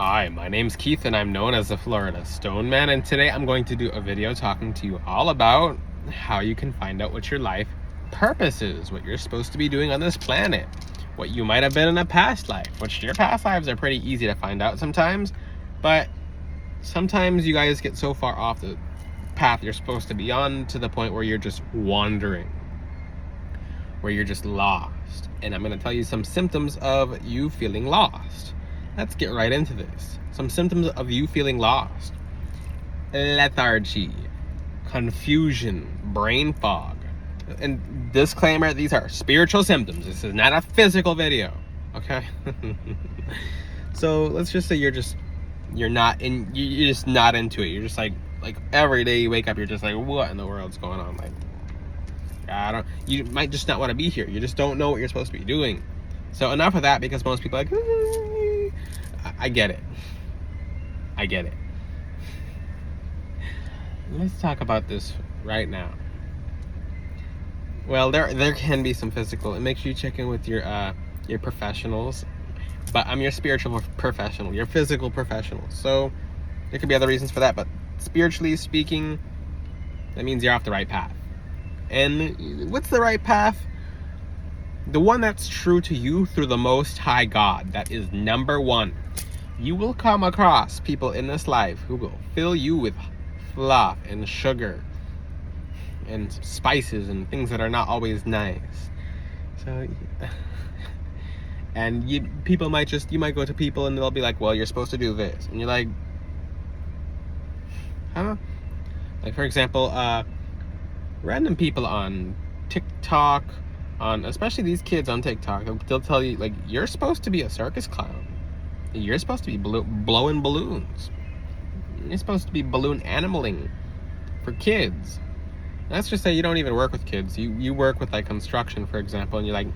Hi, my name's Keith and I'm known as the Florida Stone Man, and today I'm going to do a video talking to you all about how you can find out what your life purpose is, what you're supposed to be doing on this planet, what you might have been in a past life, which your past lives are pretty easy to find out sometimes, but sometimes you guys get so far off the path you're supposed to be on to the point where you're just wandering, where you're just lost. And I'm going to tell you some symptoms of you feeling lost. Let's get right into this. Some symptoms of you feeling lost: lethargy, confusion, brain fog. And disclaimer, these are spiritual symptoms. This is not a physical video, okay? So let's just say you're just not into it. You're just like every day you wake up, you're just like, what in the world's going on? Like, you might just not want to be here. You just don't know what you're supposed to be doing. So enough of that, because most people are like, I get it. Let's talk about this right now. Well, there can be some physical. Make sure you check in with your professionals. But I'm your spiritual professional, your physical professional. So there could be other reasons for that, but spiritually speaking, that means you're off the right path. And what's the right path? The one that's true to you through the Most High God. That is number one. You will come across people in this life who will fill you with fluff and sugar and spices and things that are not always nice. So, and you might go to people and they'll be like, well, you're supposed to do this. And you're like, huh? Like, for example, random people on TikTok, especially these kids on TikTok, they'll tell you, like, you're supposed to be a circus clown. You're supposed to be blowing balloons. You're supposed to be balloon animaling for kids. Let's just say you don't even work with kids. You work with, like, construction, for example, and you're like,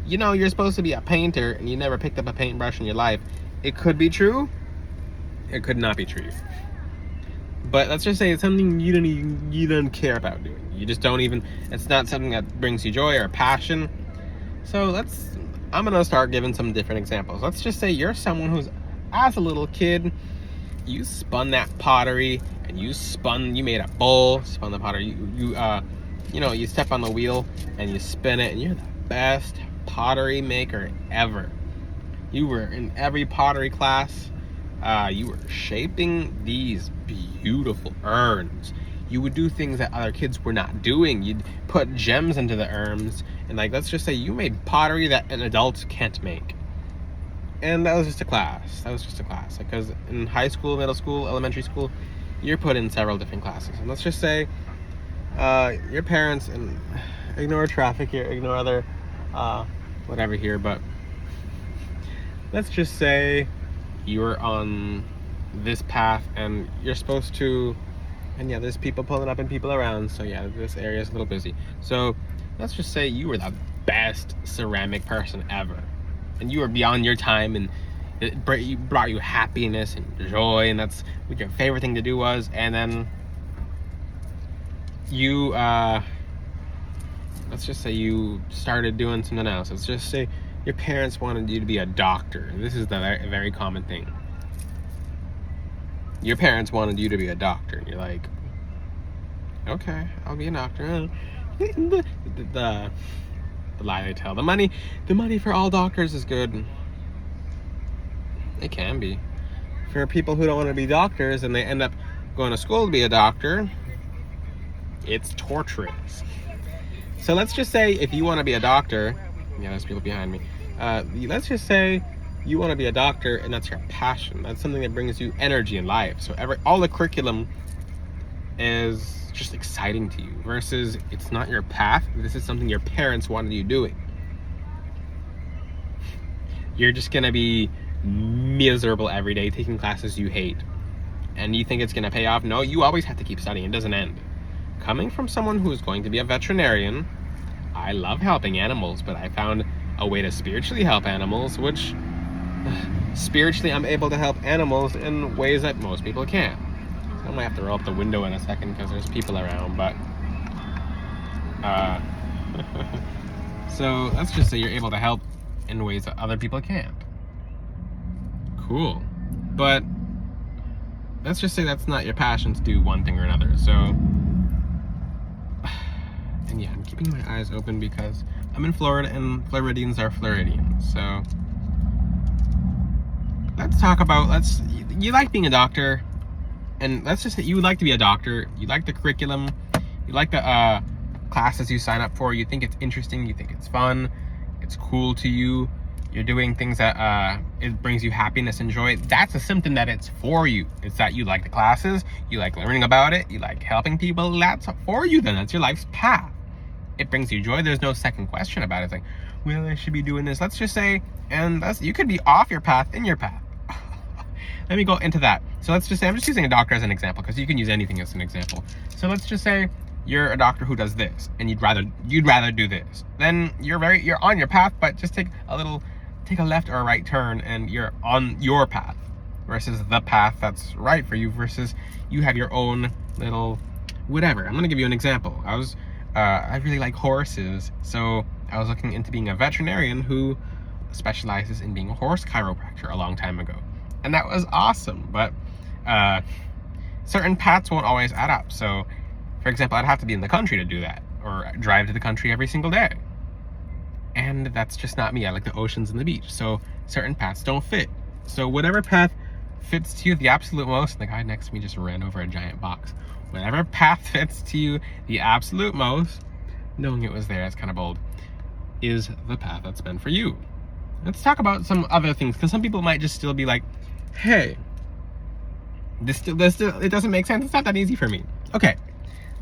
you're supposed to be a painter, and you never picked up a paintbrush in your life. It could be true. It could not be true. But let's just say it's something you don't care about doing. You just don't even. It's not something that brings you joy or passion. So I'm gonna start giving some different examples. Let's just say you're someone who's, as a little kid, you spun that pottery and you made a bowl, spun the pottery. You step on the wheel and you spin it, and you're the best pottery maker ever. You were in every pottery class. You were shaping these beautiful urns. You would do things that other kids were not doing. You'd put gems into the urns, and let's just say you made pottery that an adult can't make. And that was just a class. Because in high school, middle school, elementary school, you're put in several different classes. And let's just say your parents, and ignore traffic here, ignore other whatever here, but let's just say you're on this path and you're supposed to, and there's people pulling up and people around, so this area is a little busy. So let's just say you were the best ceramic person ever, and you were beyond your time, and it brought you happiness and joy, and that's what your favorite thing to do was. And then you let's just say you started doing something else. Let's just say your parents wanted you to be a doctor. This is a very common thing. Your parents wanted you to be a doctor, and you're like, okay, I'll be a doctor. The lie they tell. The money for all doctors is good. It can be. For people who don't want to be doctors and they end up going to school to be a doctor, it's torturous. So let's just say if you want to be a doctor, there's people behind me. Let's just say you want to be a doctor and that's your passion. That's something that brings you energy in life. So all the curriculum is just exciting to you, versus it's not your path. This is something your parents wanted you doing. You're just going to be miserable every day taking classes you hate. And you think it's going to pay off? No, you always have to keep studying. It doesn't end. Coming from someone who's going to be a veterinarian, I love helping animals, but I found a way to spiritually help animals, which spiritually I'm able to help animals in ways that most people can't. So I might have to roll up the window in a second because there's people around, but so let's just say you're able to help in ways that other people can't. Cool. but let's just say that's not your passion to do one thing or another. So, and yeah, I'm keeping my eyes open because I'm in Florida and Floridians are Floridians. So let's talk about, you like being a doctor, and let's just say you would like to be a doctor. You like the curriculum, you like the classes you sign up for, you think it's interesting, you think it's fun, it's cool to you, you're doing things that it brings you happiness and joy. That's a symptom that it's for you. It's that you like the classes, you like learning about it, you like helping people. That's for you then. That's your life's path. It brings you joy. There's no second question about it. It's like, well, I should be doing this. Let's just say, and you could be off your path, in your path. Let me go into that. So let's just say, I'm just using a doctor as an example because you can use anything as an example. So let's just say you're a doctor who does this and you'd rather do this. Then you're on your path, but just take a left or a right turn and you're on your path versus the path that's right for you, versus you have your own little whatever. I'm gonna give you an example. I really like horses, so I was looking into being a veterinarian who specializes in being a horse chiropractor a long time ago. And that was awesome, but certain paths won't always add up. So, for example, I'd have to be in the country to do that, or drive to the country every single day. And that's just not me. I like the oceans and the beach. So certain paths don't fit. So whatever path fits to you the absolute most, the guy next to me just ran over a giant box. Whatever path fits to you the absolute most, knowing it was there, that's kind of bold, is the path that's meant for you. Let's talk about some other things, because some people might just still be like, hey, this it doesn't make sense. It's not that easy for me. Okay,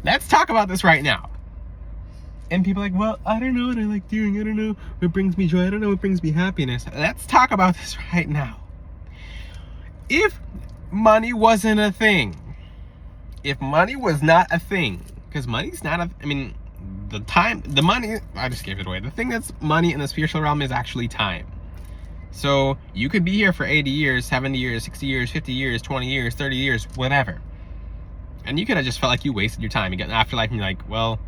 let's talk about this right now. And people are like, well, I don't know what I like doing. I don't know what brings me joy. I don't know what brings me happiness. Let's talk about this right now. If money wasn't a thing, if money was not a thing, because money's not the money, I just gave it away. The thing that's money in the spiritual realm is actually time. So you could be here for 80 years, 70 years, 60 years, 50 years, 20 years, 30 years, whatever. And you could have just felt like you wasted your time. You get in the afterlife and you're like, well,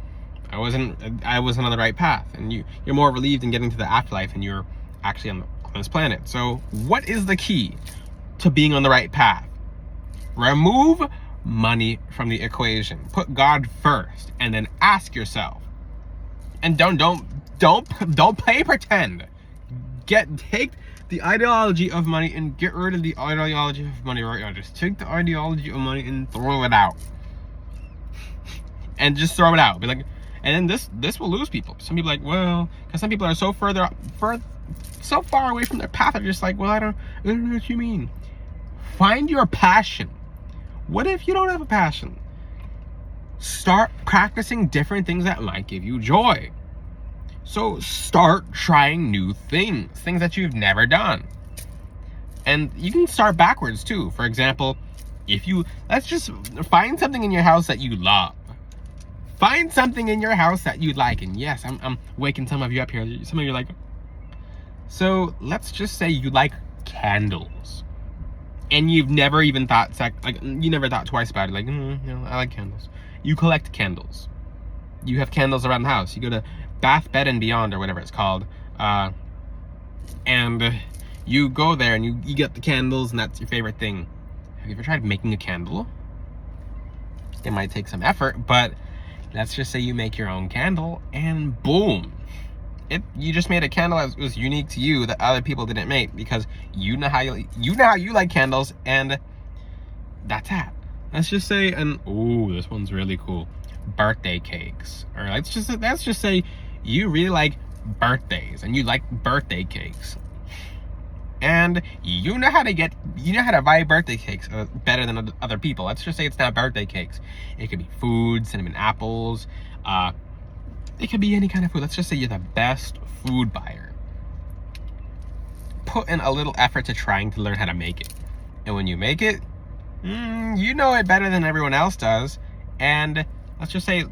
I wasn't on the right path. And you're more relieved in getting to the afterlife and you're actually on this planet. So what is the key to being on the right path? Remove money from the equation. Put God first, and then ask yourself. And don't play pretend. Take the ideology of money and get rid of the ideology of money right now. Just take the ideology of money and throw it out. And just throw it out. Be like, and then this will lose people. Some people are like, well, because some people are so so far away from their path, they're just like, well, I don't know what you mean. Find your passion. What if you don't have a passion? Start practicing different things that might give you joy. So start trying new things that you've never done. And you can start backwards too. For example, let's just find something in your house that you love. Find something in your house that you like. And yes, I'm waking some of you up here. Some of you are like, so let's just say you like candles. And you've never even thought, you never thought twice about it. Like, I like candles. You collect candles. You have candles around the house. You go to Bath, Bed and Beyond, or whatever it's called. And you go there and you get the candles, and that's your favorite thing. Have you ever tried making a candle? It might take some effort, but let's just say you make your own candle, and boom. You just made a candle that was unique to you that other people didn't make, because you know how you like candles, and that's that. Let's just say, this one's really cool. Birthday cakes. Or let's just say you really like birthdays and you like birthday cakes. And you know how to buy birthday cakes better than other people. Let's just say it's not birthday cakes. It could be food, cinnamon apples, it could be any kind of food. Let's just say you're the best food buyer. Put in a little effort to trying to learn how to make it. And when you make it, you know it better than everyone else does. And let's just say,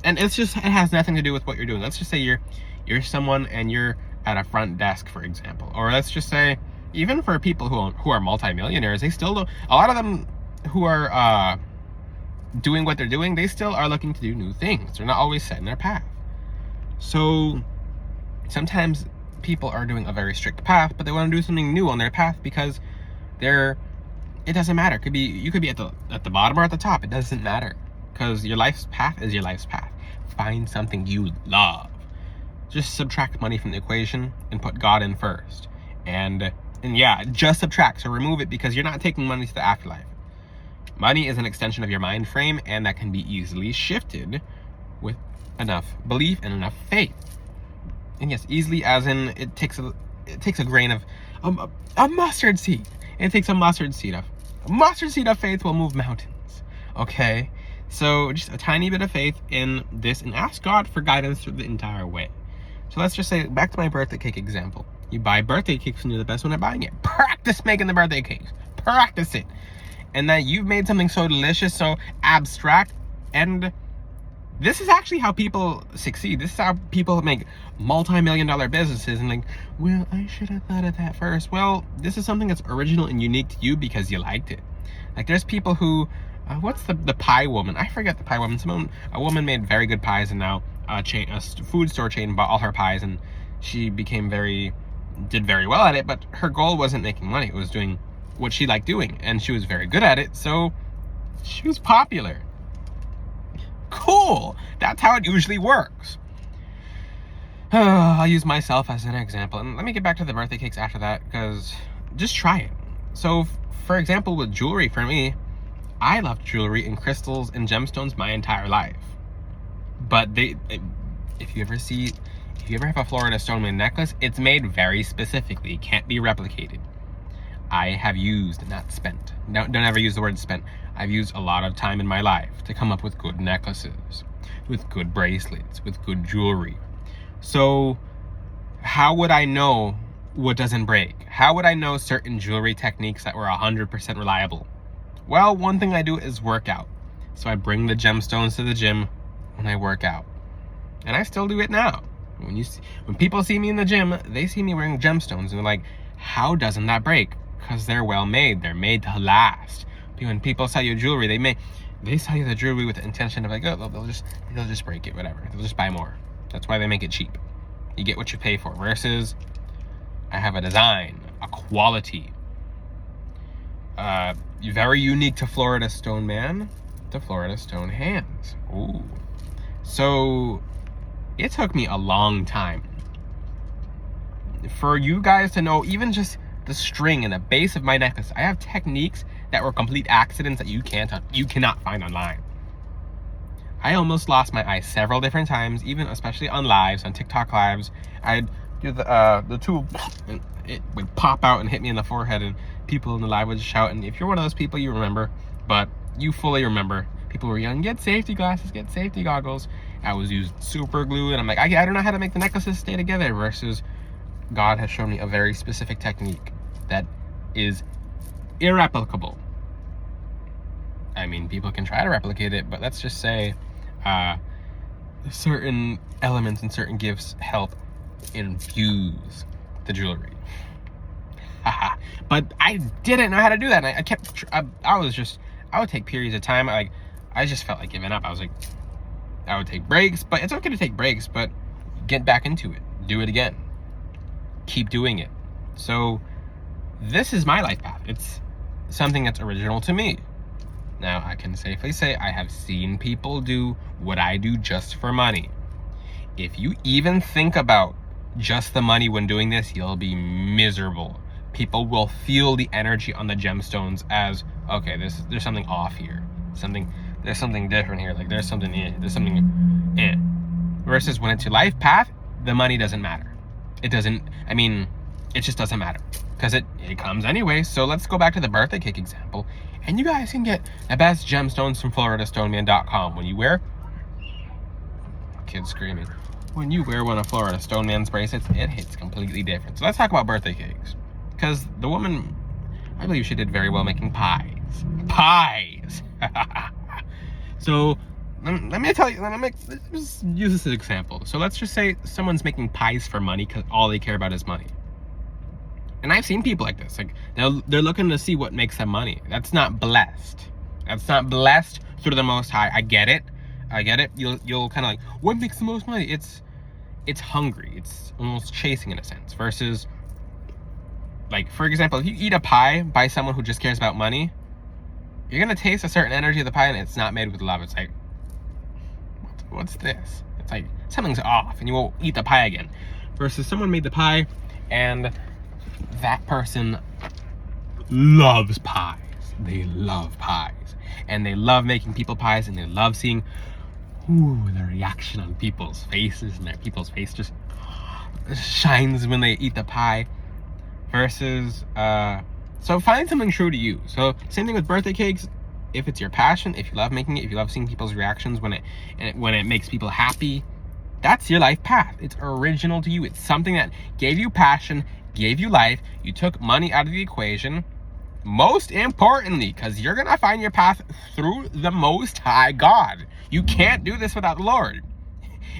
it has nothing to do with what you're doing. Let's just say you're someone and you're at a front desk, for example. Or let's just say, even for people who are multimillionaires, they still don't, a lot of them who are doing what they're doing, they still are looking to do new things. They're not always set in their path. So sometimes people are doing a very strict path, but they want to do something new on their path because It doesn't matter. You could be at the bottom or at the top. It doesn't matter, because your life's path is your life's path. Find something you love. Just subtract money from the equation and put God in first. And yeah, just subtract. So remove it, because you're not taking money to the afterlife. Money is an extension of your mind frame, and that can be easily shifted with enough belief and enough faith. And yes, easily as in it takes a grain of a mustard seed. It takes a mustard seed of faith will move mountains. Okay? So just a tiny bit of faith in this, and ask God for guidance through the entire way. So let's just say, back to my birthday cake example. You buy birthday cakes and you're the best one at buying it. Practice making the birthday cakes. Practice it. And that you've made something so delicious, so abstract, and this is actually how people succeed. This is how people make multi-million-dollar businesses, and like, well, I should have thought of that first. Well, this is something that's original and unique to you because you liked it. Like, there's people who, what's the pie woman? I forget the pie woman. A woman made very good pies, and now a food store chain bought all her pies, and she did very well at it, but her goal wasn't making money. It was doing what she liked doing, and she was very good at it, so she was popular. Cool. That's how it usually works. I'll use myself as an example, and let me get back to the birthday cakes after that, because just try it. So, for example, with jewelry, for me, I loved jewelry and crystals and gemstones my entire life. But if you ever have a Florida Stoneman necklace, it's made very specifically. It can't be replicated. I have used, not spent. Don't ever use the word spent. I've used a lot of time in my life to come up with good necklaces, with good bracelets, with good jewelry. So how would I know what doesn't break? How would I know certain jewelry techniques that were 100% reliable? Well, one thing I do is work out. So I bring the gemstones to the gym when I work out. And I still do it now. When people see me in the gym, they see me wearing gemstones, and they're like, how doesn't that break? Because they're well made. They're made to last. When people sell you jewelry, they sell you the jewelry with the intention of like, oh, they'll just break it, whatever. They'll just buy more. That's why they make it cheap. You get what you pay for. Versus, I have a design, a quality, very unique to Florida Stoneman, the Florida Stone Hands. Ooh. So it took me a long time for you guys to know, even just the string and the base of my necklace. I have techniques that were complete accidents that you cannot find online. I almost lost my eye several different times, even especially on lives, on TikTok lives. I'd do the tool, and it would pop out and hit me in the forehead, and people in the live would shout. And if you're one of those people, you remember, but you fully remember. People were yelling, get safety glasses, get safety goggles. I was using super glue, and I'm like, I don't know how to make the necklaces stay together. Versus, God has shown me a very specific technique that is irreplicable. I mean, people can try to replicate it, but let's just say certain elements and certain gifts help infuse the jewelry. But I didn't know how to do that. And I would take periods of time. I just felt like giving up. I was like, I would take breaks, but it's okay to take breaks, but get back into it. Do it again. Keep doing it. So this is my life path. It's something that's original to me. Now, I can safely say I have seen people do what I do just for money. If you even think about just the money when doing this, you'll be miserable. People will feel the energy on the gemstones as, okay, there's something off here. There's something different here. Like, there's something. Versus when it's your life path, the money doesn't matter. It just doesn't matter. Because it comes anyway. So let's go back to the birthday cake example. And you guys can get the best gemstones from FloridaStoneman.com. When you wear... Kids screaming. When you wear one of Florida Stoneman's bracelets, it hits completely different. So let's talk about birthday cakes. Because the woman, I believe she did very well making pies. Pies! So, let me tell you, let's just use this as an example. So let's just say someone's making pies for money because all they care about is money. And I've seen people like this. Like, they're looking to see what makes them money. That's not blessed. That's not blessed through the Most High. I get it. You'll kind of like, what makes the most money? It's hungry. It's almost chasing in a sense. Versus, Like, for example, if you eat a pie by someone who just cares about money, you're going to taste a certain energy of the pie, and it's not made with love. It's like, what's this? It's like, something's off, and you won't eat the pie again. Versus someone made the pie, and that person loves pies. They love pies. And they love making people pies, and they love seeing the reaction on people's faces, and people's face just shines when they eat the pie. Versus, so find something true to you. So same thing with birthday cakes. If it's your passion, if you love making it, if you love seeing people's reactions when it makes people happy, that's your life path. It's original to you. It's something that gave you passion, gave you life. You took money out of the equation. Most importantly, because you're going to find your path through the Most High God. You can't do this without the Lord.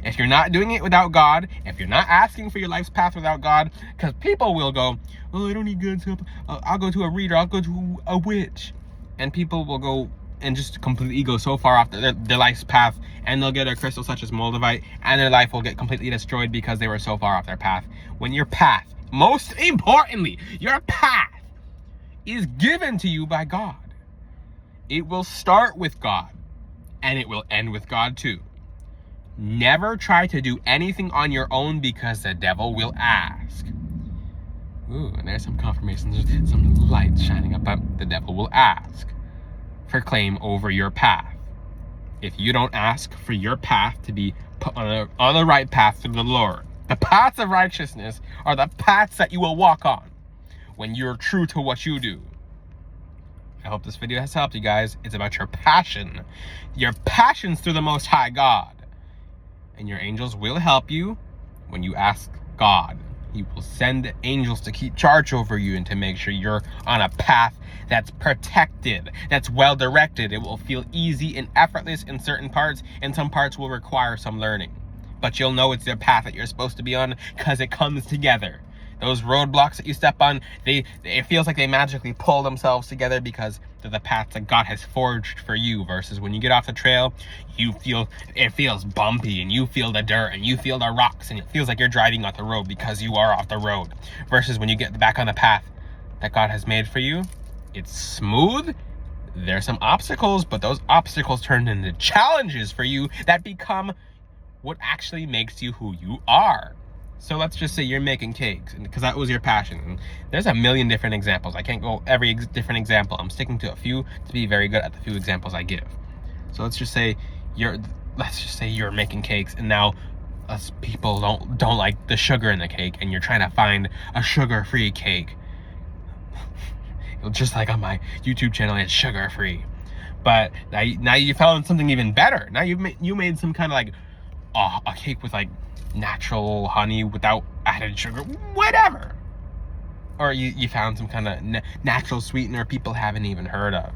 If you're not doing it without God, if you're not asking for your life's path without God, because people will go, oh, I don't need God's help. I'll go to a reader. I'll go to a witch. And people will go and just completely go so far off their life's path, and they'll get a crystal such as Moldavite, and their life will get completely destroyed because they were so far off their path. When your path, most importantly, your path is given to you by God. It will start with God, and it will end with God too. Never try to do anything on your own, because the devil will ask. Ooh, and there's some confirmation. There's some light shining up. The devil will ask for claim over your path. If you don't ask for your path to be put on the right path through the Lord, the paths of righteousness are the paths that you will walk on when you're true to what you do. I hope this video has helped you guys. It's about your passion. Your passion's through the Most High God. And your angels will help you when you ask God. He will send angels to keep charge over you and to make sure you're on a path that's protected, that's well directed. It will feel easy and effortless in certain parts, and some parts will require some learning. But you'll know it's the path that you're supposed to be on because it comes together. Those roadblocks that you step on, it feels like they magically pull themselves together because they're the paths that God has forged for you. Versus when you get off the trail, it feels bumpy, and you feel the dirt, and you feel the rocks, and it feels like you're driving off the road because you are off the road. Versus when you get back on the path that God has made for you, it's smooth. There's some obstacles, but those obstacles turn into challenges for you that become what actually makes you who you are. So let's just say you're making cakes, because that was your passion. And there's a million different examples. I can't go every different example. I'm sticking to a few to be very good at the few examples I give. So let's just say you're making cakes, and now us people don't like the sugar in the cake, and you're trying to find a sugar-free cake. Just like on my YouTube channel, it's sugar-free. But now you found something even better. Now you made some kind of like a cake with like natural honey without added sugar, whatever. Or you found some kind of natural sweetener people haven't even heard of,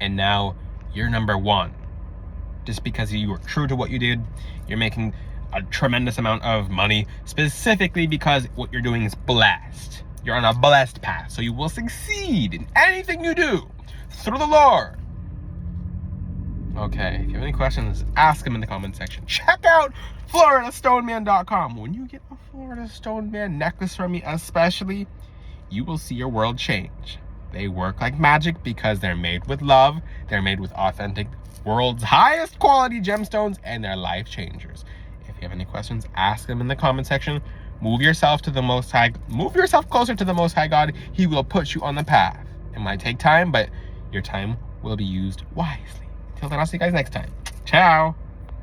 and now you're number one. Just because you were true to what you did, you're making a tremendous amount of money, specifically because what you're doing is blessed. You're on a blessed path, so you will succeed in anything you do through the Lord. Okay, if you have any questions, ask them in the comment section. Check out FloridaStoneman.com. When you get a Florida Stone Man necklace from me especially, you will see your world change. They work like magic because they're made with love, they're made with authentic, world's highest quality gemstones, and they're life changers. If you have any questions, ask them in the comment section. Move yourself closer to the Most High God. He will put you on the path. It might take time, but your time will be used wisely. Till then, I'll see you guys next time. Ciao.